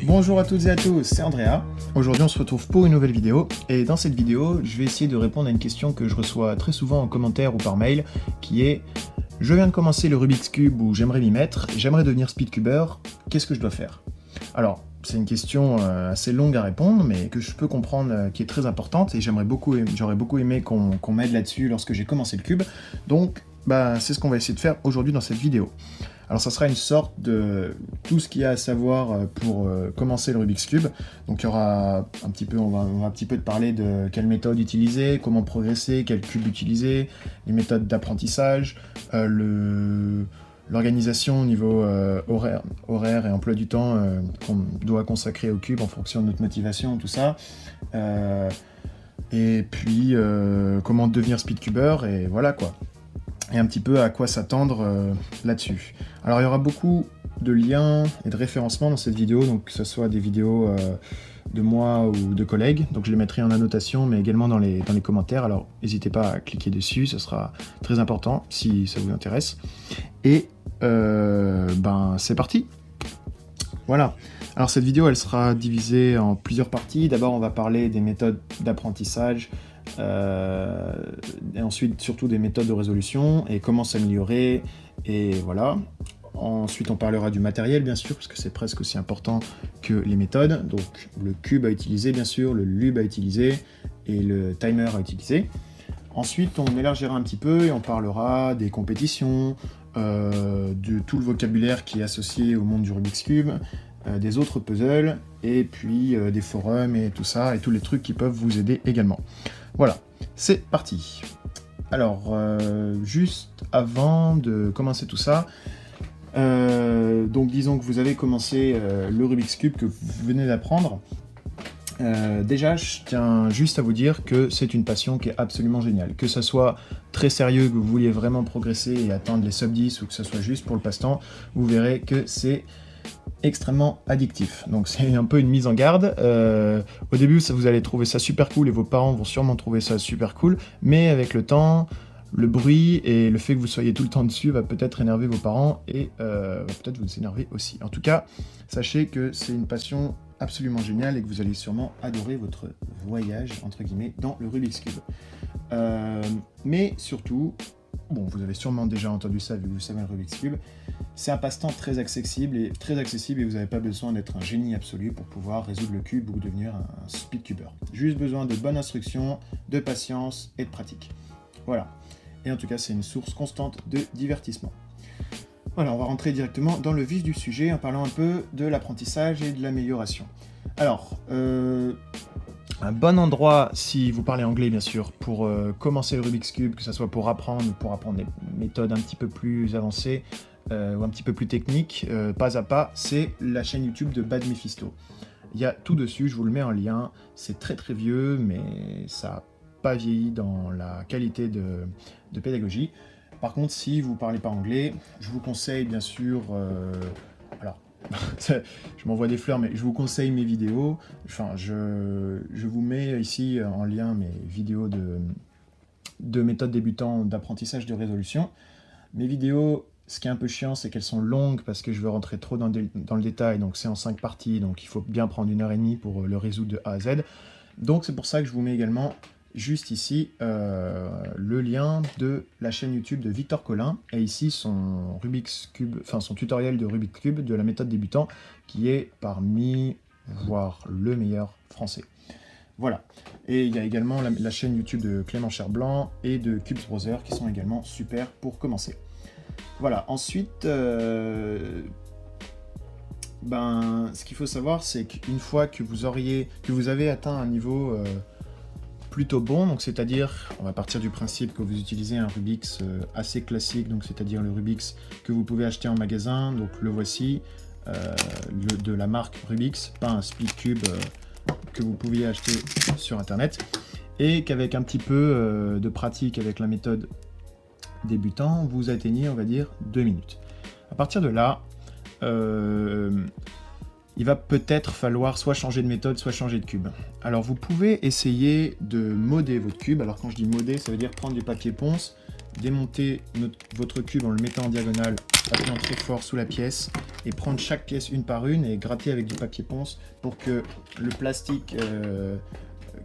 Bonjour à toutes et à tous, c'est Andrea. Aujourd'hui on se retrouve pour une nouvelle vidéo, et dans cette vidéo, je vais essayer de répondre à une question que je reçois très souvent en commentaire ou par mail, qui est: je viens de commencer le Rubik's Cube ou j'aimerais m'y mettre, j'aimerais devenir speedcuber, qu'est-ce que je dois faire? Alors, c'est une question assez longue à répondre, mais que je peux comprendre, qui est très importante, et j'aurais beaucoup aimé qu'on m'aide là-dessus lorsque j'ai commencé le cube, donc c'est ce qu'on va essayer de faire aujourd'hui dans cette vidéo. Alors ça sera une sorte de tout ce qu'il y a à savoir pour commencer le Rubik's Cube. Donc il y aura un petit peu, on va un petit peu te parler de quelle méthode utiliser, comment progresser, quel cube utiliser, les méthodes d'apprentissage, l'organisation au niveau horaire et emploi du temps qu'on doit consacrer au cube en fonction de notre motivation, tout ça. Et puis comment devenir speedcuber, et voilà quoi. Et un petit peu à quoi s'attendre là-dessus. Alors il y aura beaucoup de liens et de référencements dans cette vidéo, donc que ce soit des vidéos de moi ou de collègues, donc je les mettrai en annotation, mais également dans les commentaires, alors n'hésitez pas à cliquer dessus, ce sera très important si ça vous intéresse. Et c'est parti. Voilà. Alors cette vidéo, elle sera divisée en plusieurs parties. D'abord on va parler des méthodes d'apprentissage, et ensuite surtout des méthodes de résolution et comment s'améliorer, et voilà. Ensuite on parlera du matériel bien sûr, parce que c'est presque aussi important que les méthodes, donc le cube à utiliser bien sûr, le lube à utiliser et le timer à utiliser. Ensuite on élargira un petit peu et on parlera des compétitions, de tout le vocabulaire qui est associé au monde du Rubik's Cube, des autres puzzles, et puis des forums et tout ça, et tous les trucs qui peuvent vous aider également. Voilà, c'est parti. Alors, juste avant de commencer tout ça, donc disons que vous avez commencé le Rubik's Cube, que vous venez d'apprendre. Déjà, je tiens juste à vous dire que c'est une passion qui est absolument géniale. Que ça soit très sérieux, que vous vouliez vraiment progresser et atteindre les sub 10, ou que ça soit juste pour le passe-temps, vous verrez que c'est extrêmement addictif. Donc c'est un peu une mise en garde. Au début, vous allez trouver ça super cool, et vos parents vont sûrement trouver ça super cool, mais avec le temps, le bruit et le fait que vous soyez tout le temps dessus va peut-être énerver vos parents, et va peut-être vous énerver aussi. En tout cas, sachez que c'est une passion absolument géniale et que vous allez sûrement adorer votre voyage, entre guillemets, dans le Rubik's Cube. Mais surtout, bon, vous avez sûrement déjà entendu ça vu que vous savez le Rubik's Cube, c'est un passe-temps très accessible, et vous n'avez pas besoin d'être un génie absolu pour pouvoir résoudre le cube ou devenir un speedcuber. Juste besoin de bonnes instructions, de patience et de pratique. Voilà. Et en tout cas, c'est une source constante de divertissement. Voilà, on va rentrer directement dans le vif du sujet en parlant un peu de l'apprentissage et de l'amélioration. Alors, un bon endroit, si vous parlez anglais bien sûr, pour commencer le Rubik's Cube, que ce soit pour apprendre ou pour apprendre des méthodes un petit peu plus avancées ou un petit peu plus techniques, pas à pas, c'est la chaîne YouTube de Bad Mephisto. Il y a tout dessus, je vous le mets en lien, c'est très très vieux, mais ça n'a pas vieilli dans la qualité de pédagogie. Par contre, si vous ne parlez pas anglais, je vous conseille bien sûr... alors, je m'envoie des fleurs, mais je vous conseille mes vidéos. Enfin, je vous mets ici en lien mes vidéos de méthodes débutantes d'apprentissage de résolution. Mes vidéos, ce qui est un peu chiant, c'est qu'elles sont longues parce que je veux rentrer trop dans le détail, donc c'est en 5 parties, donc il faut bien prendre 1h30 pour le résoudre de A à Z. Donc c'est pour ça que je vous mets également juste ici le lien de la chaîne YouTube de Victor Collin, et ici son Rubik's Cube, enfin son tutoriel de Rubik's Cube de la méthode débutant, qui est parmi, voire le meilleur français. Voilà. Et il y a également la chaîne YouTube de Clément Cherblanc et de Cubes Brother, qui sont également super pour commencer. Voilà. Ensuite, ce qu'il faut savoir, c'est qu'une fois que vous avez atteint un niveau plutôt bon, donc c'est-à-dire, on va partir du principe que vous utilisez un Rubik's assez classique, donc c'est-à-dire le Rubik's que vous pouvez acheter en magasin, donc le voici, de la marque Rubik's, pas un Speedcube que vous pouviez acheter sur internet, et qu'avec un petit peu de pratique avec la méthode débutant, vous atteignez, on va dire, 2 minutes. À partir de là, il va peut-être falloir soit changer de méthode, soit changer de cube. Alors vous pouvez essayer de modder votre cube. Alors quand je dis modder, ça veut dire prendre du papier ponce, démonter votre cube en le mettant en diagonale, appuyant très fort sous la pièce, et prendre chaque pièce une par une et gratter avec du papier ponce pour que le plastique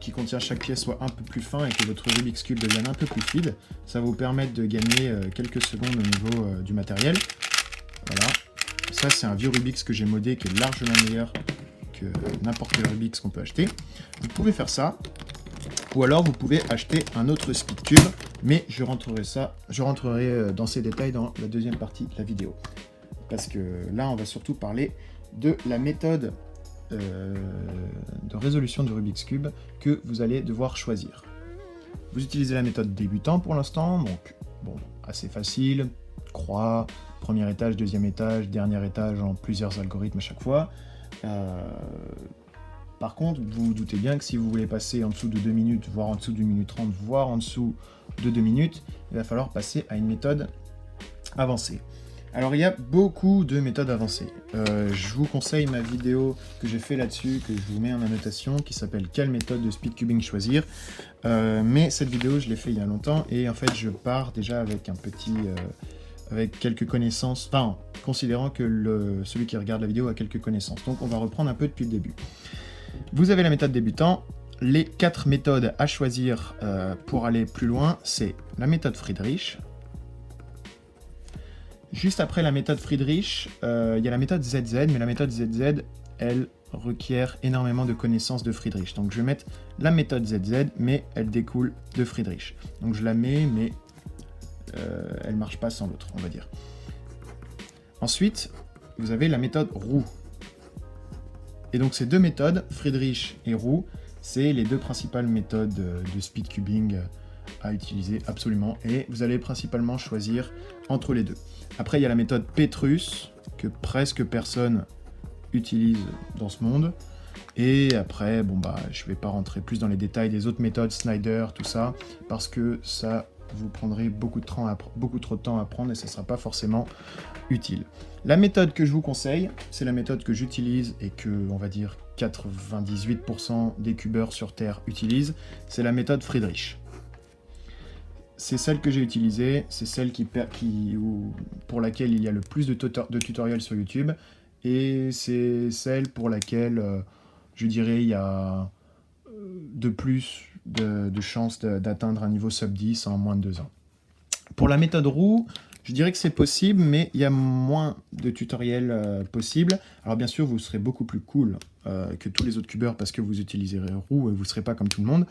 qui contient chaque pièce soit un peu plus fin et que votre Rubik's Cube devienne un peu plus fluide. Ça va vous permettre de gagner quelques secondes au niveau du matériel. Voilà. Ça, c'est un vieux Rubik's que j'ai modé qui est largement meilleur que n'importe quel Rubik's qu'on peut acheter. Vous pouvez faire ça. Ou alors, vous pouvez acheter un autre Speedcube. Mais je rentrerai dans ces détails dans la deuxième partie de la vidéo. Parce que là, on va surtout parler de la méthode de résolution du Rubik's Cube que vous allez devoir choisir. Vous utilisez la méthode débutant pour l'instant. Donc, bon, assez facile. Croix, premier étage, deuxième étage, dernier étage en plusieurs algorithmes à chaque fois. Par contre, vous vous doutez bien que si vous voulez passer en dessous de 2 minutes, voire en dessous de 1 minute 30, voire en dessous de 2 minutes, il va falloir passer à une méthode avancée. Alors il y a beaucoup de méthodes avancées. Je vous conseille ma vidéo que j'ai fait là-dessus, que je vous mets en annotation, qui s'appelle « Quelle méthode de speedcubing choisir ?» Mais cette vidéo, je l'ai fait il y a longtemps, et en fait, je pars déjà avec un petit... avec quelques connaissances, enfin, considérant que celui qui regarde la vidéo a quelques connaissances. Donc on va reprendre un peu depuis le début. Vous avez la méthode débutant. Les 4 méthodes à choisir pour aller plus loin, c'est la méthode Friedrich. Juste après la méthode Friedrich, il y a la méthode ZZ, mais la méthode ZZ, elle requiert énormément de connaissances de Friedrich. Donc je vais mettre la méthode ZZ, mais elle découle de Friedrich. Donc je la mets, mais elle ne marche pas sans l'autre, on va dire. Ensuite, vous avez la méthode roue. Et donc ces deux méthodes, Friedrich et roue, c'est les deux principales méthodes de speedcubing à utiliser absolument. Et vous allez principalement choisir entre les deux. Après, il y a la méthode Petrus, que presque personne utilise dans ce monde. Et après, bon bah, je ne vais pas rentrer plus dans les détails des autres méthodes, Snyder, tout ça, parce que ça vous prendrez beaucoup trop de temps à apprendre et ça ne sera pas forcément utile. La méthode que je vous conseille, c'est la méthode que j'utilise et que, on va dire, 98% des cubeurs sur Terre utilisent, c'est la méthode Friedrich. C'est celle que j'ai utilisée, c'est celle pour laquelle il y a le plus de tutoriels sur YouTube, et c'est celle pour laquelle, je dirais, il y a de plus de chances d'atteindre un niveau sub 10 en moins de 2 ans. Pour la méthode roue, je dirais que c'est possible, mais il y a moins de tutoriels possibles. Alors bien sûr, vous serez beaucoup plus cool que tous les autres cubeurs parce que vous utiliserez roue et vous ne serez pas comme tout le monde.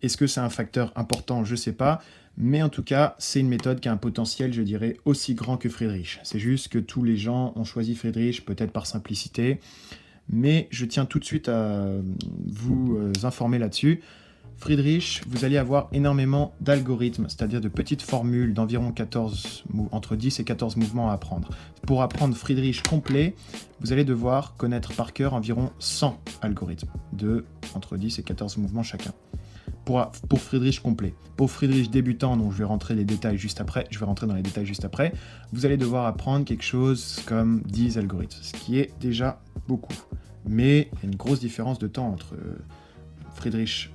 Est-ce que c'est un facteur important? Je ne sais pas. Mais en tout cas, c'est une méthode qui a un potentiel, je dirais, aussi grand que Friedrich. C'est juste que tous les gens ont choisi Friedrich, peut-être par simplicité. Mais je tiens tout de suite à vous informer là-dessus. Friedrich, vous allez avoir énormément d'algorithmes, c'est-à-dire de petites formules d'environ entre 10 et 14 mouvements à apprendre. Pour apprendre Friedrich complet, vous allez devoir connaître par cœur environ 100 algorithmes, entre 10 et 14 mouvements chacun. Pour Friedrich complet. Pour Friedrich débutant, dont je vais rentrer dans les détails juste après, vous allez devoir apprendre quelque chose comme 10 algorithmes, ce qui est déjà beaucoup. Mais il y a une grosse différence de temps entre Friedrich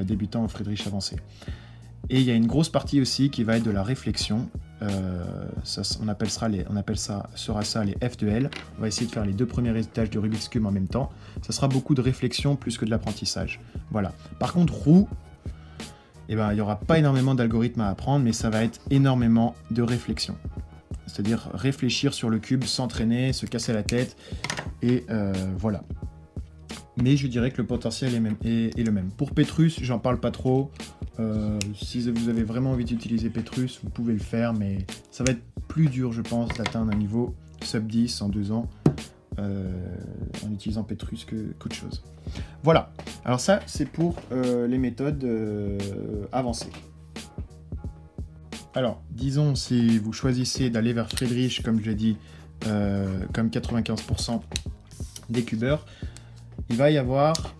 débutant et Friedrich avancé. Et il y a une grosse partie aussi qui va être de la réflexion. On appellera ça les F de L. On va essayer de faire les 2 premiers étages du Rubik's Cube en même temps. Ça sera beaucoup de réflexion plus que de l'apprentissage. Voilà. Par contre, roue, il n'y aura pas énormément d'algorithmes à apprendre, mais ça va être énormément de réflexion. C'est-à-dire réfléchir sur le cube, s'entraîner, se casser la tête, et voilà. Mais je dirais que le potentiel est le même. Pour Petrus, j'en parle pas trop. Si vous avez vraiment envie d'utiliser Petrus, vous pouvez le faire, mais ça va être plus dur, je pense, d'atteindre un niveau sub 10 en 2 ans en utilisant Petrus qu'autre chose. Voilà. Alors ça, c'est pour les méthodes avancées. Alors, disons, si vous choisissez d'aller vers Friedrich, comme je l'ai dit, comme 95% des cubeurs, il va y avoir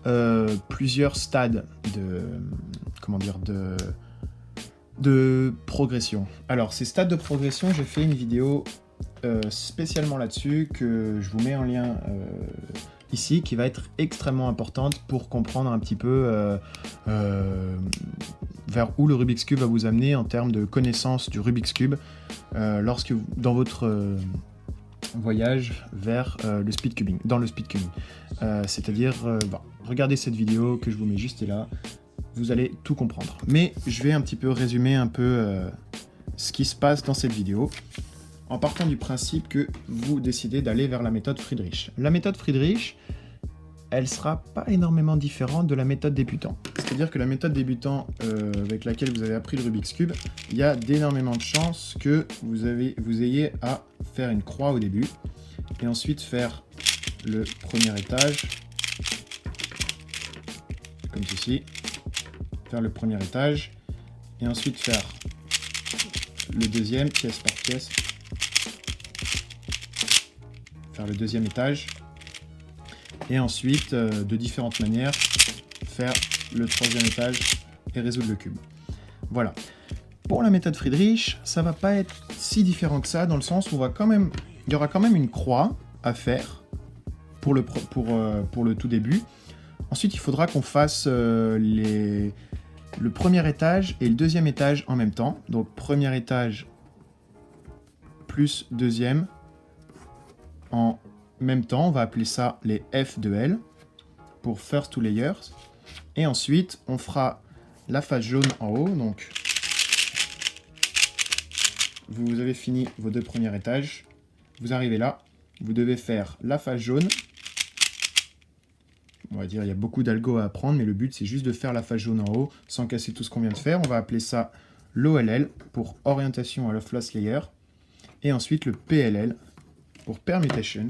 plusieurs stades de progression. Alors, ces stades de progression, j'ai fait une vidéo spécialement là-dessus que je vous mets en lien ici, qui va être extrêmement importante pour comprendre un petit peu vers où le Rubik's Cube va vous amener en termes de connaissance du Rubik's Cube lorsque dans votre voyage vers le speed cubing, dans le speed cubing. C'est-à-dire, regardez cette vidéo que je vous mets juste là, vous allez tout comprendre. Mais je vais un petit peu résumer un peu ce qui se passe dans cette vidéo, en partant du principe que vous décidez d'aller vers la méthode Friedrich. La méthode Friedrich, elle sera pas énormément différente de la méthode débutant. C'est-à-dire que la méthode débutant avec laquelle vous avez appris le Rubik's Cube, il y a d'énormément de chances que vous ayez à faire une croix au début, et ensuite faire le premier étage, comme ceci, faire le premier étage, et ensuite faire le deuxième, pièce par pièce, faire le deuxième étage, et ensuite, de différentes manières, faire le troisième étage et résoudre le cube. Voilà. Pour la méthode Friedrich, ça va pas être si différent que ça, dans le sens où il y aura quand même une croix à faire pour le tout début. Ensuite, il faudra qu'on fasse le premier étage et le deuxième étage en même temps. Donc, premier étage plus deuxième en même temps. On va appeler ça les F de L pour First Two Layers. Et ensuite, on fera la face jaune en haut. Donc, vous avez fini vos deux premiers étages. Vous arrivez là. Vous devez faire la face jaune. On va dire il y a beaucoup d'algo à apprendre, mais le but, c'est juste de faire la face jaune en haut, sans casser tout ce qu'on vient de faire. On va appeler ça l'OLL pour Orientation of Last Layer. Et ensuite, le PLL pour Permutation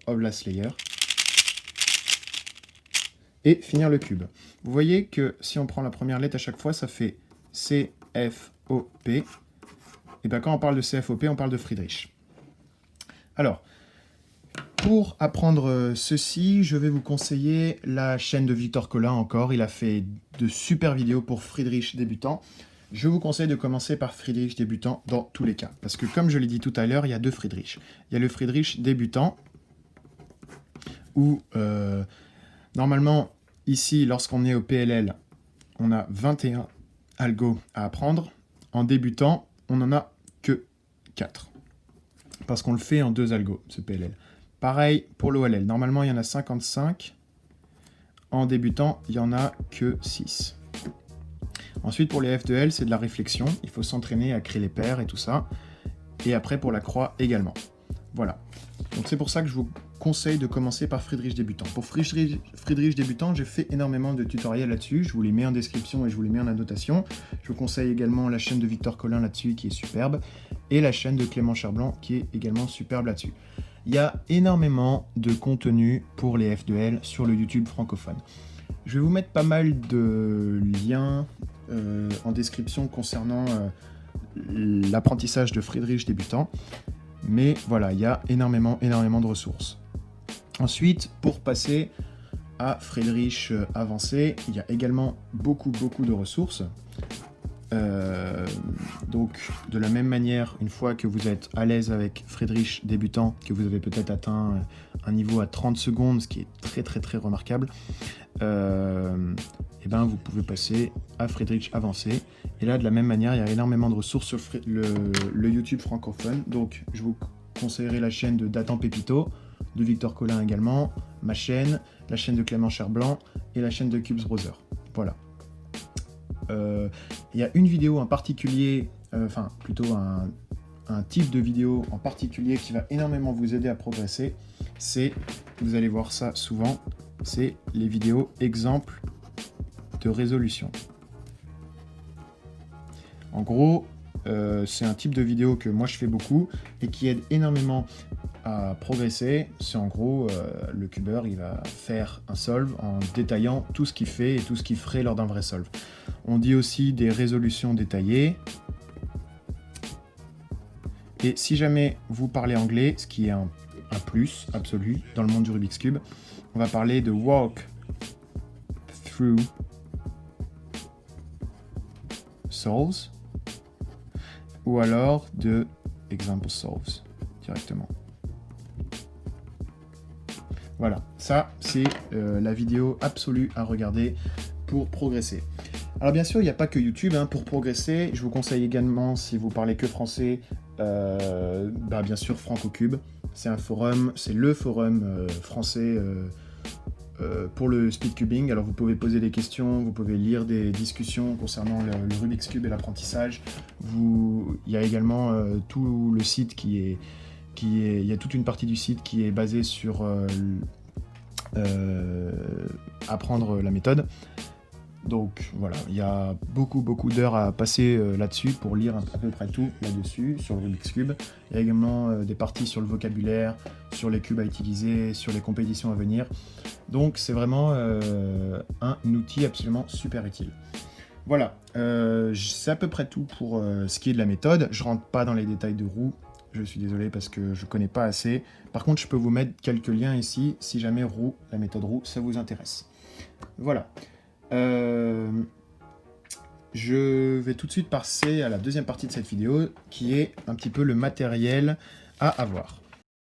of Last Layer. Et finir le cube. Vous voyez que si on prend la première lettre à chaque fois, ça fait CFOP. Et bien quand on parle de CFOP, on parle de Friedrich. Alors, pour apprendre ceci, je vais vous conseiller la chaîne de Victor Collin encore. Il a fait de super vidéos pour Friedrich débutant. Je vous conseille de commencer par Friedrich débutant dans tous les cas. Parce que comme je l'ai dit tout à l'heure, il y a deux Friedrich. Il y a le Friedrich débutant, où normalement, ici, lorsqu'on est au PLL, on a 21 algos à apprendre. En débutant, on n'en a que 4. Parce qu'on le fait en 2 algos, ce PLL. Pareil pour l'OLL. Normalement, il y en a 55. En débutant, il n'y en a que 6. Ensuite, pour les F de L, c'est de la réflexion. Il faut s'entraîner à créer les paires et tout ça. Et après, pour la croix également. Voilà. Donc c'est pour ça que je vous conseille de commencer par Friedrich débutant. Pour Friedrich débutant, j'ai fait énormément de tutoriels là-dessus. Je vous les mets en description et je vous les mets en annotation. Je vous conseille également la chaîne de Victor Collin là-dessus qui est superbe. Et la chaîne de Clément Cherblanc qui est également superbe là-dessus. Il y a énormément de contenu pour les F de L sur le YouTube francophone. Je vais vous mettre pas mal de liens en description concernant l'apprentissage de Friedrich débutant. Mais voilà, il y a énormément de ressources. Ensuite, pour passer à Friedrich avancé, il y a également beaucoup de ressources. Donc, de la même manière, une fois que vous êtes à l'aise avec Friedrich débutant, que vous avez peut-être atteint un niveau à 30 secondes, ce qui est très remarquable, et ben vous pouvez passer à Friedrich avancé. Et là, de la même manière, il y a énormément de ressources sur le YouTube francophone. Donc, je vous conseillerais la chaîne de Dathan Pépito, de Victor Collin également, ma chaîne, la chaîne de Clément Cherblanc et la chaîne de Cubes Brother. Voilà. Il y a une vidéo en particulier, enfin plutôt un type de vidéo en particulier qui va énormément vous aider à progresser. C'est, vous allez voir ça souvent, c'est les vidéos exemples de résolution. En gros, c'est un type de vidéo que moi je fais beaucoup et qui aide énormément à progresser. C'est en gros, le cubeur il va faire un solve en détaillant tout ce qu'il fait et tout ce qu'il ferait lors d'un vrai solve. On dit aussi des résolutions détaillées. Et si jamais vous parlez anglais, ce qui est un plus absolu dans le monde du Rubik's Cube, on va parler de walk through solves ou alors de example solves directement. Voilà, ça c'est la vidéo absolue à regarder pour progresser. Alors bien sûr, il n'y a pas que YouTube hein, pour progresser. Je vous conseille également, si vous parlez que français, bien sûr FrancoCube. C'est un forum, c'est le forum français pour le speedcubing. Alors vous pouvez poser des questions, vous pouvez lire des discussions concernant le Rubik's Cube et l'apprentissage. Il y a également tout le site il y a toute une partie du site qui est basée sur apprendre la méthode. Donc voilà, il y a beaucoup d'heures à passer là-dessus pour lire à peu près tout là-dessus, sur le Rubik's Cube. Il y a également des parties sur le vocabulaire, sur les cubes à utiliser, sur les compétitions à venir. Donc c'est vraiment un outil absolument super utile. Voilà, c'est à peu près tout pour ce qui est de la méthode. Je rentre pas dans les détails de roue, je suis désolé parce que je connais pas assez. Par contre, je peux vous mettre quelques liens ici, si jamais roue, la méthode roue, ça vous intéresse. Voilà. Je vais tout de suite passer à la deuxième partie de cette vidéo, qui est un petit peu le matériel à avoir.